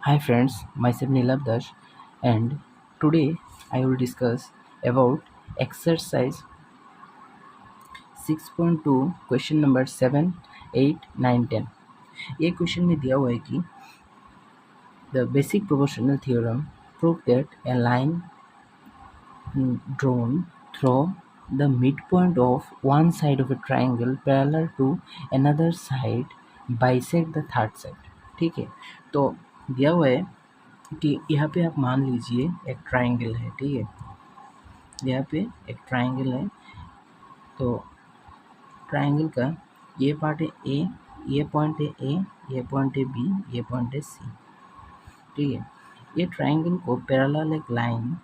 Hi friends, myself Nilab Dash, and today I will discuss about exercise 6.2 question number 7, 8, 9, 10. ये question में दिया हुआ है कि the basic proportional theorem prove that a line drawn through the midpoint of one side of a triangle parallel to another side bisect the third side. ठीक है, तो दिया हुआ है कि यहाँ पे आप मान लीजिए एक ट्राइंगल है, ठीक है, यहाँ पे एक ट्राइंगल है। तो ट्राइंगल का ये पार्ट है ए, ये पॉइंट है ए, ये पॉइंट है बी, ये पॉइंट है सी, ठीक है। ये ट्राइंगल को पैरेलल एक लाइन,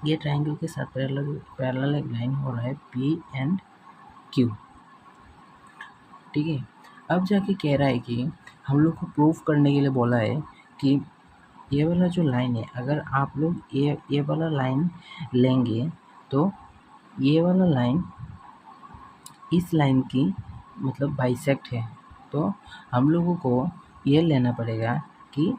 ये ट्राइंगल के साथ पैरेलल एक लाइन हो रहा है पी एंड क्यू, ठीक है। अब जाके कह रहा है कि हम लोग को प्रूफ करने के लिए बोला है कि ये वाला जो लाइन है, अगर आप लोग ये वाला लाइन लेंगे तो ये वाला लाइन इस लाइन की मतलब बाइसेक्ट है। तो हम लोगों को ये लेना पड़ेगा कि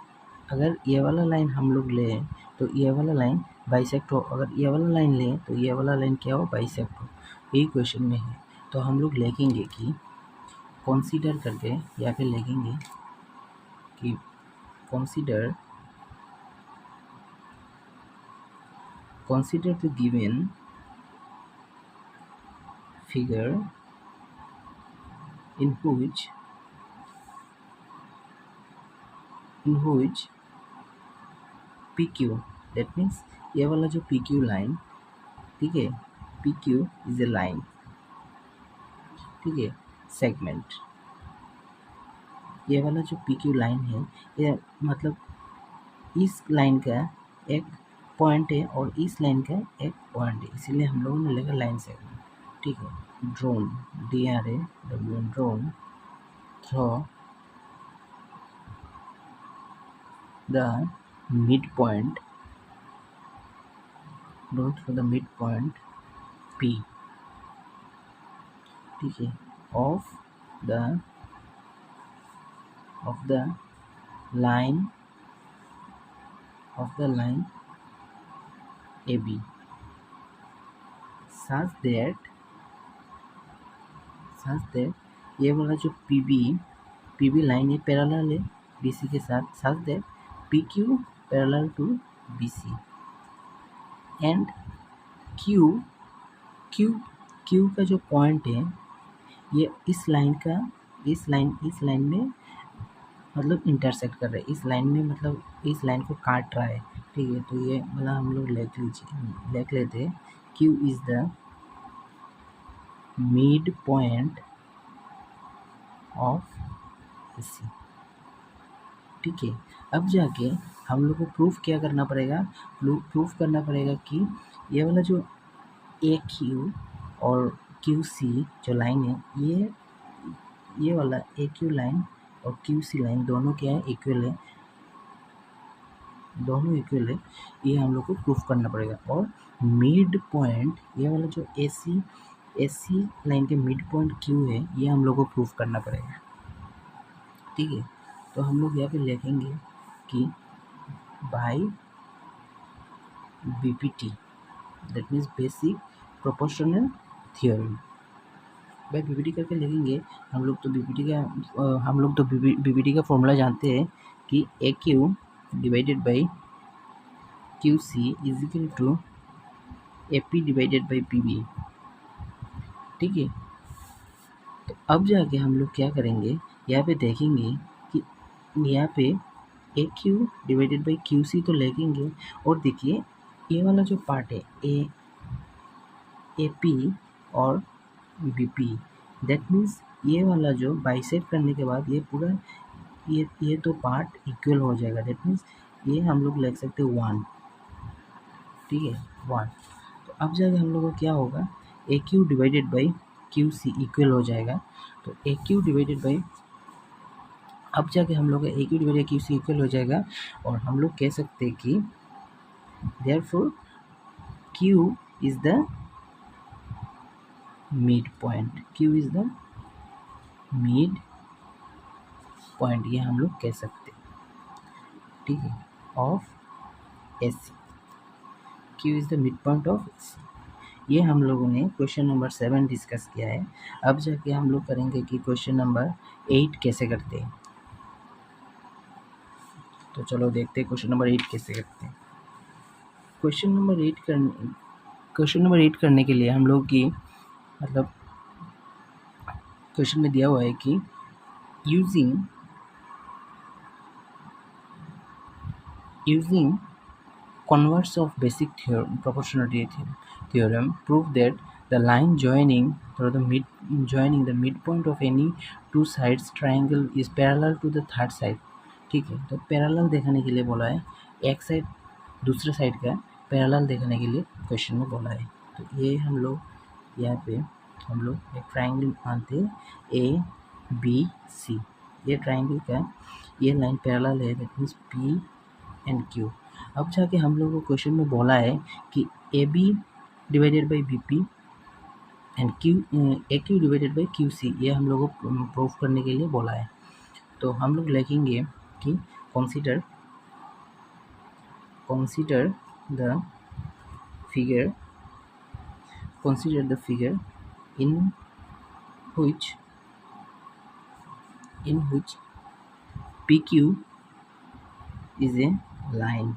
अगर ये वाला लाइन हम लोग लें तो ये वाला लाइन बाइसेक्ट हो, अगर ये वाला लाइन लें तो ये वाला लाइन क्या हो, बाइसेक्ट हो। यही क्वेश्चन में है। तो हम लोग लिखेंगे कि कंसीडर करके या फिर लिखेंगे कि consider the given figure in which PQ, that means ये वाला जो PQ लाइन, ठीक है, PQ इज ए लाइन, ठीक है, सेगमेंट। ये वाला जो PQ लाइन है, ये मतलब इस लाइन का एक पॉइंट है और इस लाइन का एक पॉइंट है, इसीलिए हम लोगों ने लिखा लाइन सेगमेंट, ठीक है। Drone, DRAW, drone through the midpoint P, ठीक है, of the line AB such that ये वाला जो PB लाइन है पैरेलल है BC के साथ, such that PQ parallel to BC and Q का जो पॉइंट है ये इस लाइन में मतलब इंटरसेक्ट कर रहा है, इस लाइन में मतलब इस लाइन को काट रहा है, ठीक है। तो ये मतलब हम लोग लिख लेते हैं Q is the mid point of AC, ठीक है। अब जाके हम लोग को प्रूफ क्या करना पड़ेगा, प्रूफ करना पड़ेगा कि ये वाला जो AQ और QC जो लाइन है, ये वाला AQ लाइन और QC लाइन दोनों क्या है, इक्वल है, दोनों इक्वल है। ये हम लोग को प्रूफ करना पड़ेगा। और मिड पॉइंट, ये वाला जो AC लाइन के मिड पॉइंट Q है, ये हम लोग को प्रूफ करना पड़ेगा, ठीक है। तो हम लोग यहाँ पे लिखेंगे कि by BPT, that means basic proportional theorem, by BPT करके लिखेंगे। हम लोग तो BPT का फॉर्मूला जानते हैं कि AQ divided by QC is equal to AP divided by PB, ठीक है। तो अब जाके हम लोग क्या करेंगे, यहाँ पे देखेंगे कि यहाँ पे AQ डिवाइडेड बाई QC तो लिखेंगे, और देखिए ये वाला जो पार्ट है AP और BP, दैट मीन्स ये वाला जो बाइसेक्ट करने के बाद ये पूरा ये तो पार्ट इक्वल हो जाएगा, दैट मीन्स ये हम लोग लिख सकते हैं 1, ठीक है, 1। तो अब जाके हम लोग को क्या होगा, AQ divided by QC equal हो जाएगा। तो AQ डिवाइडेड बाई, अब जाके हम लोग का AQ डिवाइडेड QC इक्वल हो जाएगा, और हम लोग कह सकते हैं कि therefore Q is the mid point, ये हम लोग कह सकते हैं, ठीक है, of A C, Q is the mid point of A C. ये हम लोगों ने क्वेश्चन नंबर 7 डिस्कस किया है। अब जाके हम लोग करेंगे कि क्वेश्चन नंबर 8 कैसे करते हैं। तो चलो देखते हैं क्वेश्चन नंबर 8 कैसे करते हैं। क्वेश्चन नंबर 8 करने के लिए हम लोग की मतलब क्वेश्चन में दिया हुआ है कि using converse of basic proportionality theorem prove that the line joining the midpoint of any two sides triangle is parallel to the third side। ठीक है, तो पैरेलल देखने के लिए बोला है, एक साइड दूसरे साइड का पैरेलल देखने के लिए क्वेश्चन में बोला है। तो ये हम लोग यहाँ पे हम लोग एक ट्राइंगल मानते हैं ए बी सी। ये ट्राइंगल का ये लाइन पैरेलल है, that means P and Q. अब जाके हम लोग को क्वेश्चन में बोला है कि A B divided by B P and A Q divided by Q C, ये हम लोग को प्रूव करने के लिए बोला है। तो हम लोग लिखेंगे कि consider the figure in which PQ is a line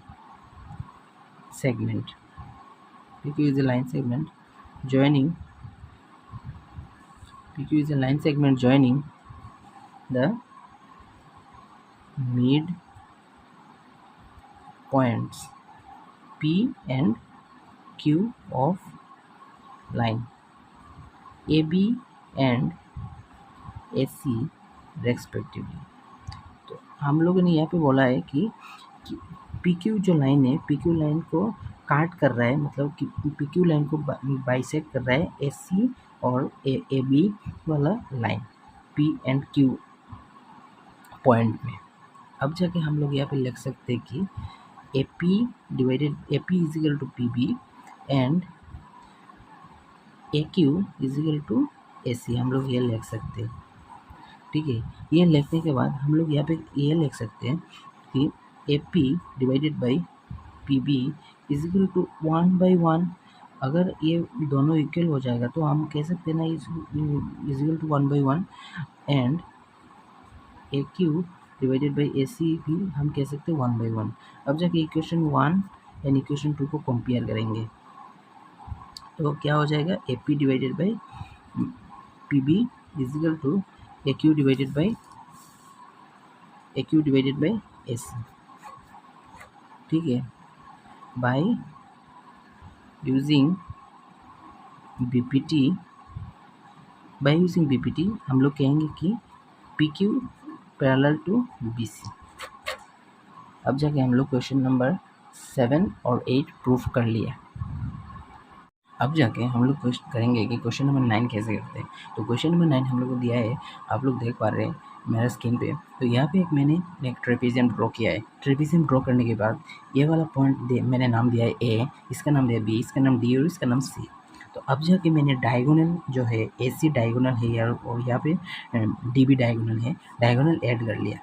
segment joining the mid points P and Q of line AB and AC respectively। तो हम लोगों ने यहाँ पे बोला है कि पी क्यू जो लाइन है, पी क्यू लाइन को काट कर रहा है, मतलब कि पी क्यू लाइन को बाइसेक्ट कर रहा है ए सी और ए बी वाला line P and Q point में। अब जाके हम लोग यहाँ पे लिख सकते हैं कि A P is equal to P B and A Q is equal to A C, हम लोग ये लिख सकते हैं। ठीक है, ये लिखने के बाद हम लोग यहाँ पे ये लिख सकते हैं कि A P divided by P B is equal to 1/1। अगर ये दोनों इक्वल हो जाएगा तो हम कह सकते हैं ना is equal to 1/1 and A Q divided by A C भी हम कह सकते हैं 1/1। अब जाके इक्वेशन 1 एंड इक्वेशन 2 को कंपेयर करेंगे तो क्या हो जाएगा, A P divided by P B is equal to A Q divided by A C. ठीक है, बाई यूजिंग बीपीटी हम लोग कहेंगे कि P Q parallel to B C. अब जाके हम लोग क्वेश्चन नंबर 7 और 8 प्रूफ कर लिया। अब जाके हम लोग क्वेश्चन करेंगे कि क्वेश्चन नंबर 9 कैसे करते हैं। तो क्वेश्चन नंबर 9 हम लोग को दिया है, आप लोग देख पा रहे हैं मेरे स्क्रीन पे। तो यहाँ पे मैंने एक ट्रेपेजियम ड्रॉ किया है। ट्रेपेजियम ड्रॉ करने के बाद ये वाला पॉइंट मैंने नाम दिया है ए, इसका नाम दिया बी, इसका नाम डी और इसका नाम सी। तो अब जाके मैंने डायगोनल जो है ए सी डायगोनल है और यहाँ पे डी बी डायगोनल है, डायगोनल ऐड कर लिया।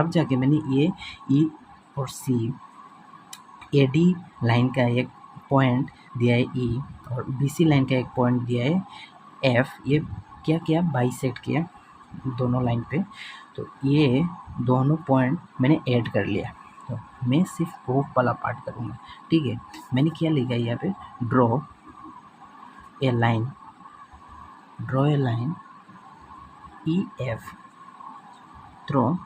अब जाके मैंने ये ई और सी ए डी लाइन का एक पॉइंट दिया है ई और बी सी लाइन का एक पॉइंट दिया है एफ। ये क्या किया, बाइसेक्ट किया दोनों लाइन पे। तो ये दोनों पॉइंट मैंने ऐड कर लिया। तो मैं सिर्फ प्रूफ वाला पार्ट करूँगा। ठीक है, मैंने क्या लिखा है यहाँ पे, draw a line E F through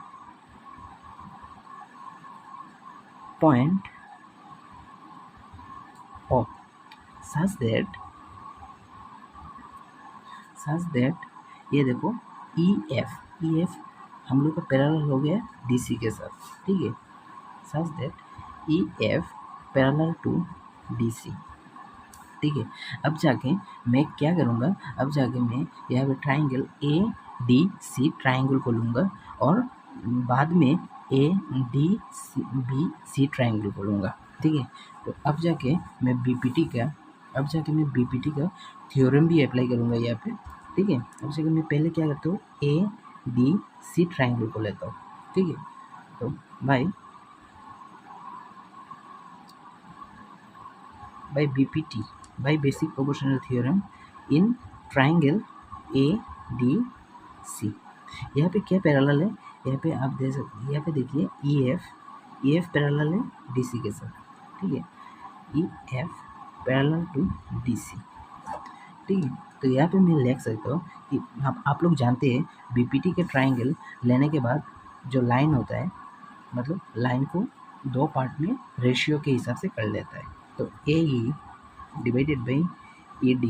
point O such that ये देखो ई एफ हम लोग का पैरेलल हो गया डी सी के साथ। ठीक है, such that E F parallel to D C. ठीक है, अब जाके मैं क्या करूँगा, अब जाके मैं यहाँ पे triangle A D C triangle को लूँगा और बाद में A D B C triangle को लूँगा। ठीक है, तो अब जाके मैं बीपीटी का थ्योरम भी अप्लाई करूँगा यहाँ पे। ठीक है, अब जाके मैं पहले क्या करता हूँ, ए डी सी ट्राइंगल को लेता हूँ। ठीक है, तो bye by BPT, by basic proportional theorem in triangle ADC। यहाँ पे क्या पैरेलल है, यहाँ पे आप दे सकते, यहाँ पे देखिए EF पैरेलल है DC के साथ, ठीक है, EF पैरेलल टू DC, ठीक है। तो यहाँ पे मैं लिख सकता हूँ कि आप लोग जानते हैं BPT के ट्राइंगल लेने के बाद जो लाइन होता है, मतलब लाइन को दो पार्ट में रेशियो के हिसाब से कर लेता है। तो AE divided by ED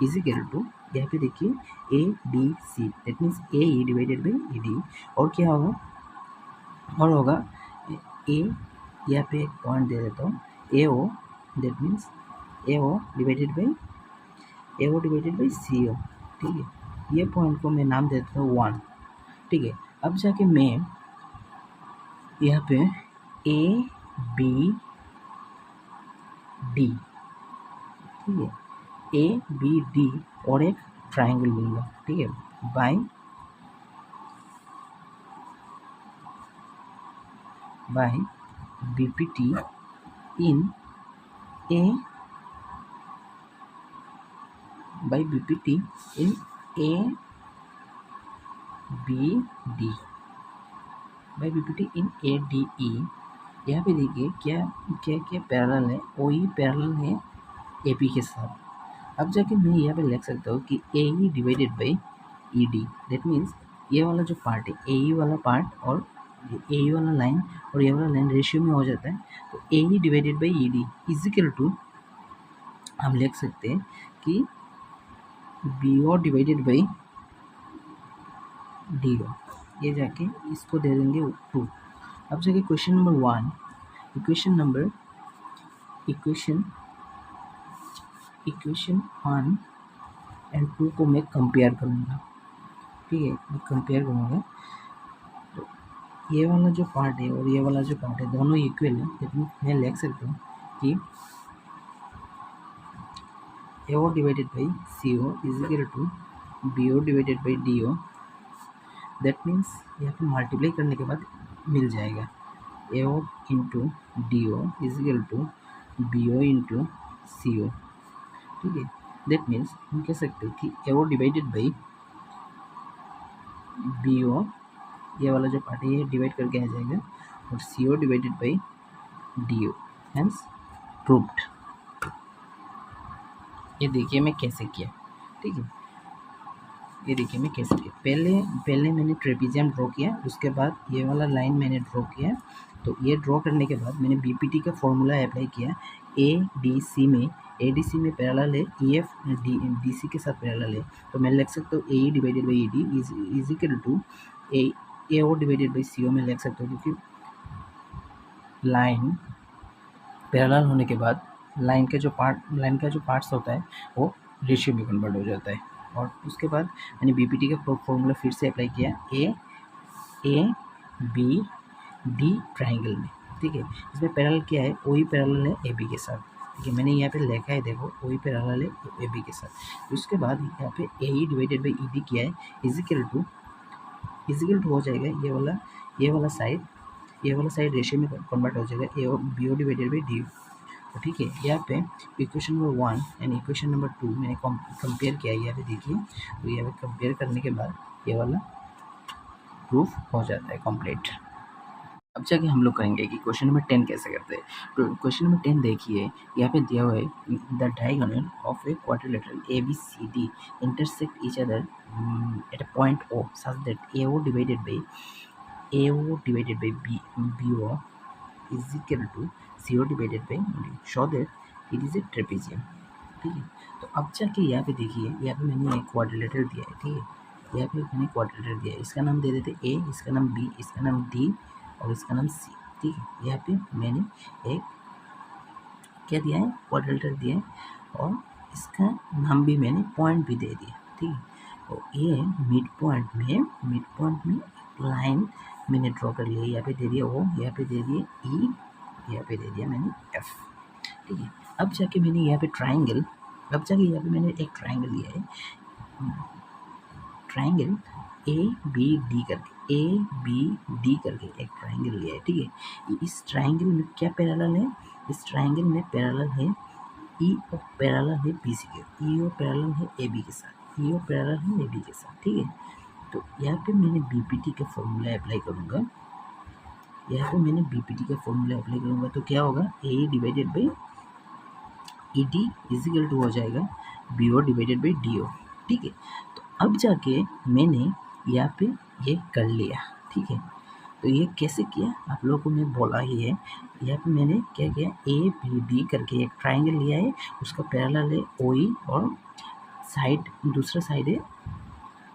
is equal to, यहाँ पे देखिए ADC, that means AE divided by ED, और क्या होगा, और होगा A, यहाँ पे एक पॉइंट दे देता हूँ AO, that means AO divided by CO, ठीक है। ये पॉइंट को मैं नाम देता हूँ 1, ठीक है। अब जाके मैं यहाँ पे ABD, ठीक है, ABD और एक ट्राइंगल लूँगा, ठीक है, by BPT in A, by BPT in ABD, by BPT in ADE। यहाँ पे देखिए क्या क्या क्या पैरेलल है, OE पैरेलल है AP के साथ। अब जाके मैं यहाँ पे लिख सकता हूँ कि AE divided by ED, that means ये वाला जो पार्ट है, AE वाला पार्ट और AE वाला लाइन और ये वाला लाइन रेशियो में हो जाता है। तो AE divided by ED is equal to, हम लिख सकते हैं कि BO डिवाइडेड बाई DO, ये जाके इसको दे देंगे 2। अब जाके क्वेश्चन नंबर 1, इक्वेशन 1 एंड 2 को मैं कंपेयर करूँगा, ठीक है, मैं कंपेयर करूँगा। तो ये वाला जो पार्ट है और ये वाला जो पार्ट है दोनों इक्वल है, लेकिन मैं लिख सकता हूँ कि AO divided by CO is equal to BO divided by DO, that means यहाँ पे मल्टीप्लाई करने के बाद मिल जाएगा AO into DO is equal to BO into CO, ठीक है। दैट मीन्स हम कह सकते हैं कि AO डिवाइडेड बाई BO, ये वाला जो पार्ट है ये डिवाइड करके आ जाएगा, और CO divided by DO, hence proved. ये देखिए मैं कैसे किया, ठीक है, ये देखिए मैं कैसे किया। पहले मैंने ट्रेपीजियम ड्रॉ किया, उसके बाद ये वाला लाइन मैंने ड्रॉ किया। तो ये ड्रॉ करने के बाद मैंने BPT का फॉर्मूला अप्लाई किया। ADC में पैरेलल है, EF DC के साथ पैरेलल है, तो मैं लिख सकता हूँ AE divided by ED is equal to AO divided by CO में लिख सकता हूँ, क्योंकि लाइन पैरेलल होने के बाद लाइन का जो पार्ट्स होता है वो रेशियो में कन्वर्ट हो जाता है। और उसके बाद मैंने BPT का फॉर्मूला फिर से अप्लाई किया ABD ट्राइंगल में, ठीक है। इसमें पैरेलल क्या है, OE पैरेलल है AB के साथ, ठीक है, मैंने यहाँ पे लिखा है, देखो OE पैरेलल है AB के साथ। उसके बाद यहाँ पे AE डिवाइडेड बाई ED किया है, इज इक्वल टू हो जाएगा ये वाला साइड रेशियो में कन्वर्ट हो जाएगा BO डिवाइडेड बाई DO, तो ठीक है। यहाँ पे equation number 1 and equation number 2 मैंने कंपेयर किया, यहाँ पे देखिए। तो यहाँ पे कंपेयर करने के बाद ये वाला प्रूफ हो जाता है कंप्लीट। अब जाके हम लोग करेंगे कि क्वेश्चन नंबर 10 कैसे करते हैं। तो क्वेश्चन नंबर 10 देखिए, यहाँ पे दिया हुआ है the diagonal of a quadrilateral ABCD intersect each other at a point O such that AO divided by BO is equal to CO divided by D, show that it is a trapezium, ठीक है। तो अब जाके यहाँ पे देखिए, यहाँ पे मैंने एक क्वाड्रिलेटरल दिया है, ठीक है, यहाँ पे मैंने क्वाड्रिलेटरल दिया है, इसका नाम दे देते A, इसका नाम B, इसका नाम D और इसका नाम C, ठीक है। यहाँ पे मैंने एक क्या दिया है, क्वाड्रिलेटरल दिया है, और इसका नाम भी मैंने पॉइंट भी दे दिया, ठीक है। तो ये मिड पॉइंट में लाइन मैंने ड्रॉ कर लिया, यहाँ पे दे दिया O, यहाँ पे दे दिया E, यहाँ पे दे दिया मैंने F, ठीक है। अब जाके मैंने यहाँ पे मैंने एक ट्राइंगल लिया है, ट्राइंगल ABD करके एक ट्राइंगल लिया है, ठीक है। इस ट्राइंगल में क्या पैरेलल है, इस ट्राइंगल में पैरेलल है ई ओ पैरेलल है बी सी के, ई ओ पैरेलल है ए बी के साथ, ई ओ पैरेलल है ए बी के साथ, ठीक है। तो यहाँ पे मैंने बीपीटी का फॉर्मूला अप्लाई करूँगा, यहाँ पे मैंने बीपीटी का फॉर्मूला अप्लाई करूँगा तो क्या होगा, A divided by E D is equal to हो जाएगा B O divided by D O, ठीक है। तो अब जाके मैंने यहाँ पे ये कर लिया, ठीक है। तो ये कैसे किया आप लोगों को मैं बोला ही है। यहाँ पे मैंने क्या किया, ए बी डी करके एक ट्राइंगल लिया है, उसका पैरेलल है ओ ई और साइड दूसरा साइड है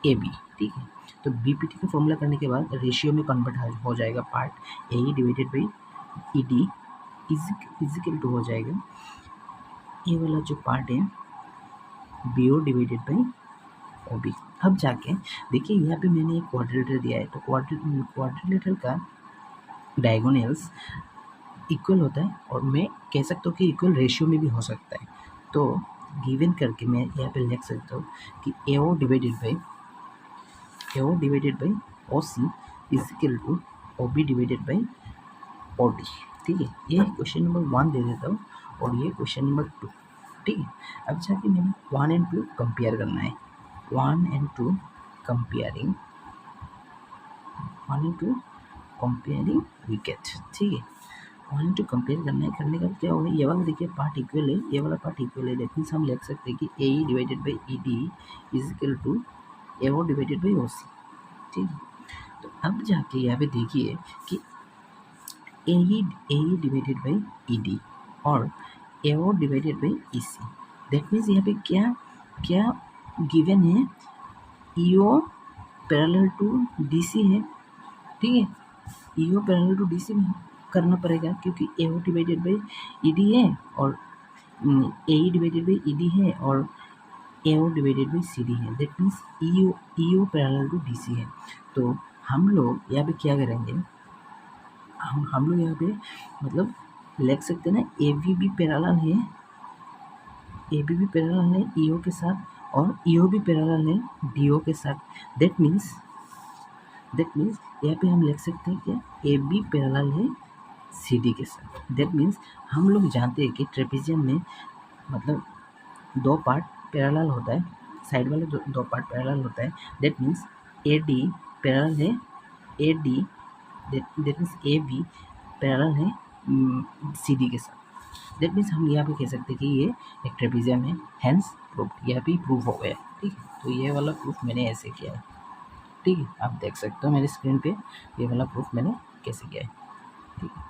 ए बी, ठीक है। तो बी पी टी का फॉर्मूला करने के बाद रेशियो में कन्वर्ट हो जाएगा part, A divided by E D is equal to हो जाएगा ये वाला जो पार्ट है B O divided by O B. अब जाके देखिए यहाँ पे मैंने एक क्वाड्रिलेटरल दिया है, तो क्वाड्रिलेटरल का डायगोनल्स इक्वल होता है और मैं कह सकता हूँ कि इक्वल रेशियो में भी हो सकता है। तो गिवन करके मैं यहाँ पे लिख सकता हूँ कि A O divided by O C is equal to O B divided by O D, ठीक है। ये क्वेश्चन नंबर 1 दे देता हूँ और ये क्वेश्चन नंबर 2, ठीक है। अब जाके मैंने 1 and 2 कंपेयर करना है, 1 and 2 comparing, 1 and 2 comparing wicket, ठीक है। 1 and 2 कंपेयर करना है, करने का क्या होगा, ये वाला देखिए पार्ट इक्वल है, ये वाला पार्ट इक्वल है, दैट मीन्स हम लिख सकते हैं कि A E divided by E D is equal to A O divided by O C, ठीक है। तो अब जाके यहाँ पे देखिए कि A E divided by E D और A O divided by E C, that means यहाँ पे क्या क्या गिवन है, E O parallel to D C है, ठीक है। E O parallel to D C में करना पड़ेगा क्योंकि A O divided by E D है और A E divided by E D है और A O divided by C D है, that means E O parallel to D C है। तो हम लोग यहाँ पे क्या करेंगे, हम लोग यहाँ पे मतलब लिख सकते हैं ना, ए बी भी पैरेलल है, ए बी भी पैरेलल है ई ओ के साथ और ई ओ भी पैरेलल है डी ओ के साथ, दैट मीन्स यहाँ पे हम लिख सकते हैं क्या, ए बी पैरेलल है सी डी के साथ। दैट मीन्स हम लोग जानते हैं कि ट्रेपेजियम में मतलब 2 पार्ट पैरेलल होता है, साइड वाले 2 पार्ट पैरेलल होता है, that means A D parallel है A D, that means A B parallel है सी डी के साथ। दैट मीन्स हम यहाँ पे कह सकते हैं कि ये एक ट्रेपेजियम है, हैंस प्रूफ, यह भी प्रूफ हो गया, ठीक है। तो ये वाला प्रूफ मैंने ऐसे किया है, ठीक है। आप देख सकते हो मेरी स्क्रीन पे ये वाला प्रूफ मैंने कैसे किया है, ठीक है।